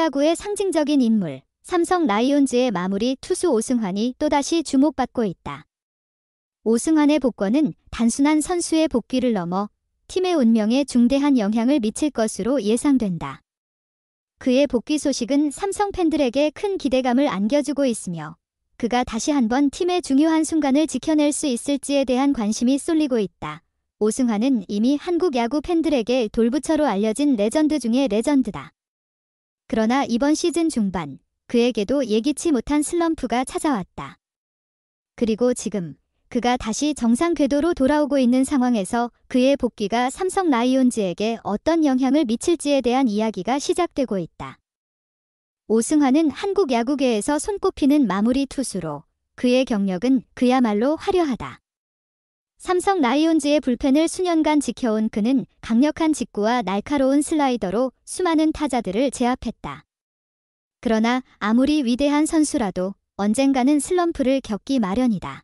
프로야구의 상징적인 인물, 삼성 라이온즈의 마무리 투수 오승환이 또다시 주목받고 있다. 오승환의 복권은 단순한 선수의 복귀를 넘어 팀의 운명에 중대한 영향을 미칠 것으로 예상된다. 그의 복귀 소식은 삼성 팬들에게 큰 기대감을 안겨주고 있으며 그가 다시 한번 팀의 중요한 순간을 지켜낼 수 있을지에 대한 관심이 쏠리고 있다. 오승환은 이미 한국 야구 팬들에게 돌부처로 알려진 레전드 중의 레전드다. 그러나 이번 시즌 중반, 그에게도 예기치 못한 슬럼프가 찾아왔다. 그리고 지금 그가 다시 정상 궤도로 돌아오고 있는 상황에서 그의 복귀가 삼성 라이온즈에게 어떤 영향을 미칠지에 대한 이야기가 시작되고 있다. 오승환은 한국 야구계에서 손꼽히는 마무리 투수로 그의 경력은 그야말로 화려하다. 삼성 라이온즈의 불펜을 수년간 지켜온 그는 강력한 직구와 날카로운 슬라이더로 수많은 타자들을 제압했다. 그러나 아무리 위대한 선수라도 언젠가는 슬럼프를 겪기 마련이다.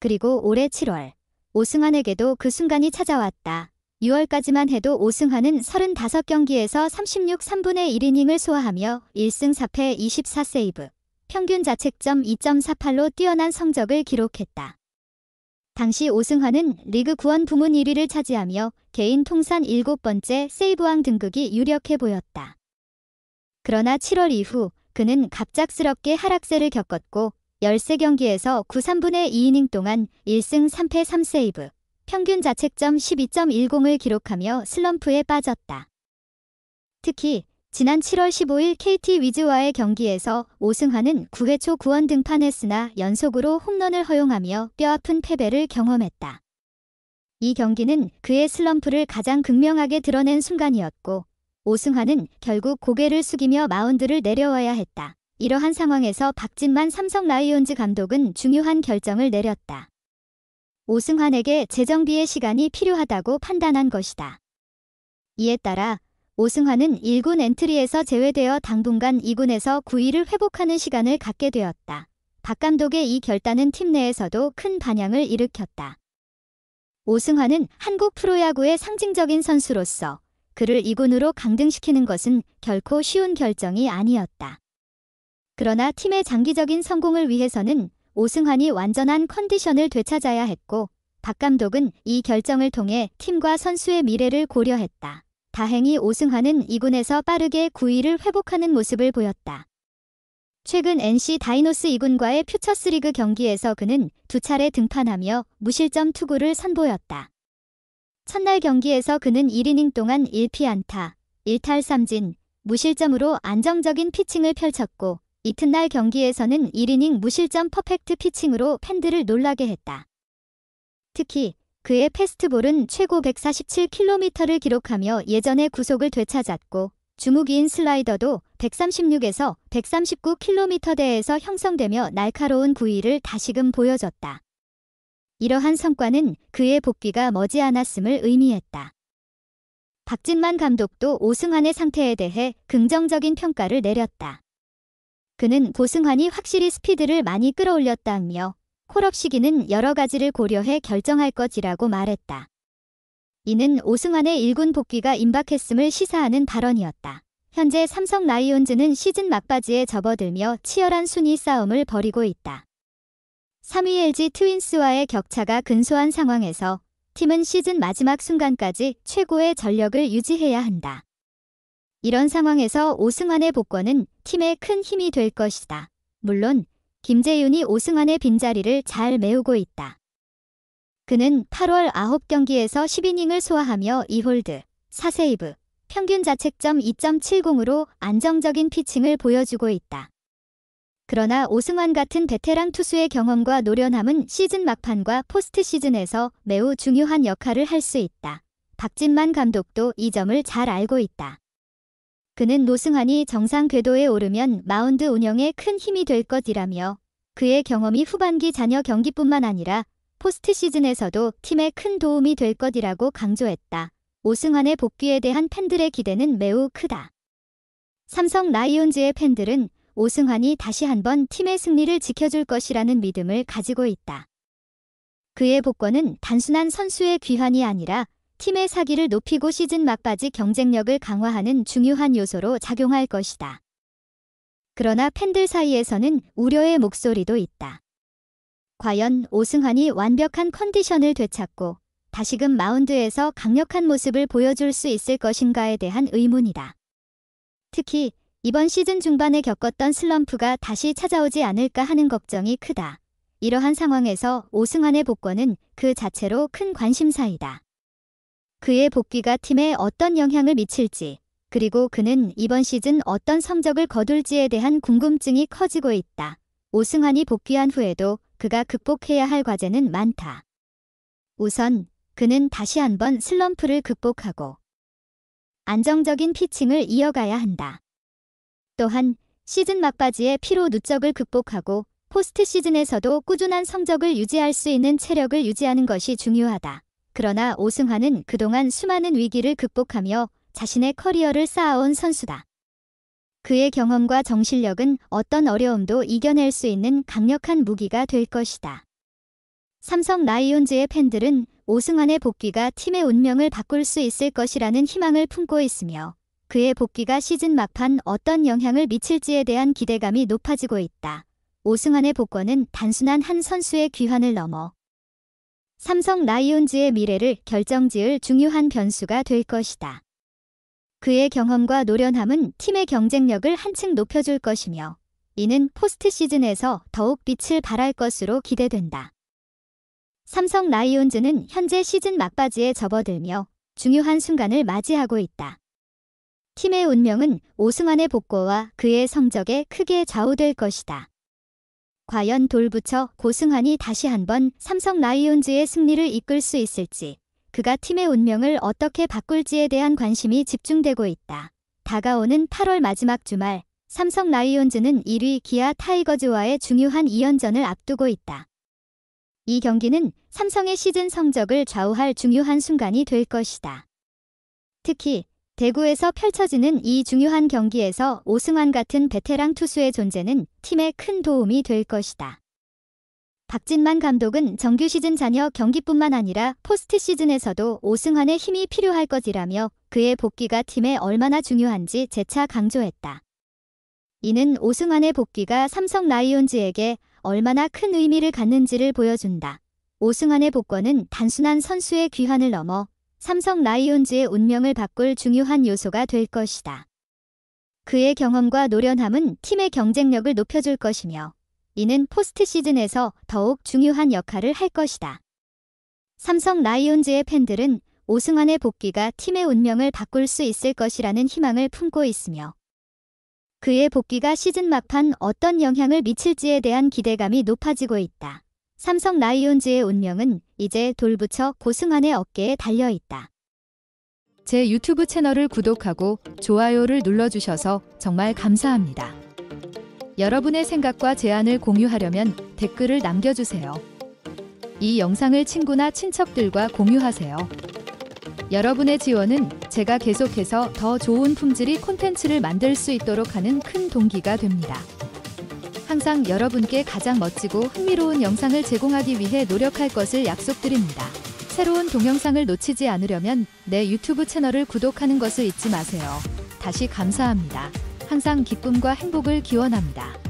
그리고 올해 7월, 오승환에게도 그 순간이 찾아왔다. 6월까지만 해도 오승환은 35경기에서 36 3분의 1이닝을 소화하며 1승 4패 24세이브, 평균 자책점 2.48로 뛰어난 성적을 기록했다. 당시 오승환은 리그 구원 부문 1위를 차지하며 개인 통산 7번째 세이브왕 등극이 유력해 보였다. 그러나 7월 이후 그는 갑작스럽게 하락세를 겪었고 13경기에서 9 3분의 2이닝 동안 1승 3패 3세이브, 평균 자책점 12.10을 기록하며 슬럼프에 빠졌다. 특히 지난 7월 15일 KT 위즈와의 경기에서 오승환은 9회 초 구원 등판했으나 연속으로 홈런을 허용하며 뼈아픈 패배를 경험했다. 이 경기는 그의 슬럼프를 가장 극명하게 드러낸 순간이었고 오승환은 결국 고개를 숙이며 마운드를 내려와야 했다. 이러한 상황에서 박진만 삼성 라이온즈 감독은 중요한 결정을 내렸다. 오승환에게 재정비의 시간이 필요하다고 판단한 것이다. 이에 따라 오승환은 1군 엔트리에서 제외되어 당분간 2군에서 구위를 회복하는 시간을 갖게 되었다. 박 감독의 이 결단은 팀 내에서도 큰 반향을 일으켰다. 오승환은 한국 프로야구의 상징적인 선수로서 그를 2군으로 강등시키는 것은 결코 쉬운 결정이 아니었다. 그러나 팀의 장기적인 성공을 위해서는 오승환이 완전한 컨디션을 되찾아야 했고 박 감독은 이 결정을 통해 팀과 선수의 미래를 고려했다. 다행히 오승환은 2군에서 빠르게 구위를 회복하는 모습을 보였다. 최근 NC 다이노스 2군과의 퓨처스리그 경기에서 그는 2차례 등판하며 무실점 투구를 선보였다. 첫날 경기에서 그는 1이닝 동안 1피안타, 1탈 3진, 무실점으로 안정적인 피칭을 펼쳤고 이튿날 경기에서는 1이닝 무실점 퍼펙트 피칭으로 팬들을 놀라게 했다. 특히 그의 패스트볼은 최고 147km를 기록하며 예전의 구속을 되찾았고 주무기인 슬라이더도 136에서 139km대에서 형성되며 날카로운 구위를 다시금 보여줬다. 이러한 성과는 그의 복귀가 머지않았음을 의미했다. 박진만 감독도 오승환의 상태에 대해 긍정적인 평가를 내렸다. 그는 오승환이 확실히 스피드를 많이 끌어올렸다며 콜업 시기는 여러 가지를 고려해 결정할 것이라고 말했다. 이는 오승환의 1군 복귀가 임박했음을 시사하는 발언이었다. 현재 삼성 라이온즈는 시즌 막바지에 접어들며 치열한 순위 싸움을 벌이고 있다. 3위 LG 트윈스와의 격차가 근소한 상황에서 팀은 시즌 마지막 순간까지 최고의 전력을 유지해야 한다. 이런 상황에서 오승환의 복권은 팀에 큰 힘이 될 것이다. 물론 김재윤이 오승환의 빈자리를 잘 메우고 있다. 그는 8월 9경기에서 10이닝을 소화하며 2홀드, 4세이브, 평균 자책점 2.70으로 안정적인 피칭을 보여주고 있다. 그러나 오승환 같은 베테랑 투수의 경험과 노련함은 시즌 막판과 포스트 시즌에서 매우 중요한 역할을 할 수 있다. 박진만 감독도 이 점을 잘 알고 있다. 그는 오승환이 정상 궤도에 오르면 마운드 운영에 큰 힘이 될 것이라며 그의 경험이 후반기 잔여 경기뿐만 아니라 포스트 시즌에서도 팀에 큰 도움이 될 것이라고 강조했다. 오승환의 복귀에 대한 팬들의 기대는 매우 크다. 삼성 라이온즈의 팬들은 오승환이 다시 한번 팀의 승리를 지켜줄 것이라는 믿음을 가지고 있다. 그의 복권은 단순한 선수의 귀환이 아니라 팀의 사기를 높이고 시즌 막바지 경쟁력을 강화하는 중요한 요소로 작용할 것이다. 그러나 팬들 사이에서는 우려의 목소리도 있다. 과연 오승환이 완벽한 컨디션을 되찾고 다시금 마운드에서 강력한 모습을 보여줄 수 있을 것인가에 대한 의문이다. 특히 이번 시즌 중반에 겪었던 슬럼프가 다시 찾아오지 않을까 하는 걱정이 크다. 이러한 상황에서 오승환의 복권은 그 자체로 큰 관심사이다. 그의 복귀가 팀에 어떤 영향을 미칠지, 그리고 그는 이번 시즌 어떤 성적을 거둘지에 대한 궁금증이 커지고 있다. 오승환이 복귀한 후에도 그가 극복해야 할 과제는 많다. 우선 그는 다시 한번 슬럼프를 극복하고 안정적인 피칭을 이어가야 한다. 또한 시즌 막바지의 피로 누적을 극복하고 포스트 시즌에서도 꾸준한 성적을 유지할 수 있는 체력을 유지하는 것이 중요하다. 그러나 오승환은 그동안 수많은 위기를 극복하며 자신의 커리어를 쌓아온 선수다. 그의 경험과 정실력은 어떤 어려움도 이겨낼 수 있는 강력한 무기가 될 것이다. 삼성 라이온즈의 팬들은 오승환의 복귀가 팀의 운명을 바꿀 수 있을 것이라는 희망을 품고 있으며 그의 복귀가 시즌 막판 어떤 영향을 미칠지에 대한 기대감이 높아지고 있다. 오승환의 복권은 단순한 한 선수의 귀환을 넘어 삼성 라이온즈의 미래를 결정지을 중요한 변수가 될 것이다. 그의 경험과 노련함은 팀의 경쟁력을 한층 높여줄 것이며 이는 포스트 시즌에서 더욱 빛을 발할 것으로 기대된다. 삼성 라이온즈는 현재 시즌 막바지에 접어들며 중요한 순간을 맞이하고 있다. 팀의 운명은 오승환의 복귀와 그의 성적에 크게 좌우될 것이다. 과연 돌부처 고승환이 다시 한번 삼성 라이온즈의 승리를 이끌 수 있을지, 그가 팀의 운명을 어떻게 바꿀지에 대한 관심이 집중되고 있다. 다가오는 8월 마지막 주말, 삼성 라이온즈는 1위 기아 타이거즈와의 중요한 2연전을 앞두고 있다. 이 경기는 삼성의 시즌 성적을 좌우할 중요한 순간이 될 것이다. 특히 대구에서 펼쳐지는 이 중요한 경기에서 오승환 같은 베테랑 투수의 존재는 팀에 큰 도움이 될 것이다. 박진만 감독은 정규 시즌 잔여 경기뿐만 아니라 포스트 시즌에서도 오승환의 힘이 필요할 것이라며 그의 복귀가 팀에 얼마나 중요한지 재차 강조했다. 이는 오승환의 복귀가 삼성 라이온즈에게 얼마나 큰 의미를 갖는지를 보여준다. 오승환의 복권은 단순한 선수의 귀환을 넘어 삼성 라이온즈의 운명을 바꿀 중요한 요소가 될 것이다. 그의 경험과 노련함은 팀의 경쟁력을 높여줄 것이며 이는 포스트 시즌에서 더욱 중요한 역할을 할 것이다. 삼성 라이온즈의 팬들은 오승환의 복귀가 팀의 운명을 바꿀 수 있을 것이라는 희망을 품고 있으며 그의 복귀가 시즌 막판 어떤 영향을 미칠지에 대한 기대감이 높아지고 있다. 삼성 라이온즈의 운명은 이제 돌부처 고승환의 어깨에 달려있다. 제 유튜브 채널을 구독하고 좋아요를 눌러주셔서 정말 감사합니다. 여러분의 생각과 제안을 공유하려면 댓글을 남겨주세요. 이 영상을 친구나 친척들과 공유하세요. 여러분의 지원은 제가 계속해서 더 좋은 품질의 콘텐츠를 만들 수 있도록 하는 큰 동기가 됩니다. 항상 여러분께 가장 멋지고 흥미로운 영상을 제공하기 위해 노력할 것을 약속드립니다. 새로운 동영상을 놓치지 않으려면 내 유튜브 채널을 구독하는 것을 잊지 마세요. 다시 감사합니다. 항상 기쁨과 행복을 기원합니다.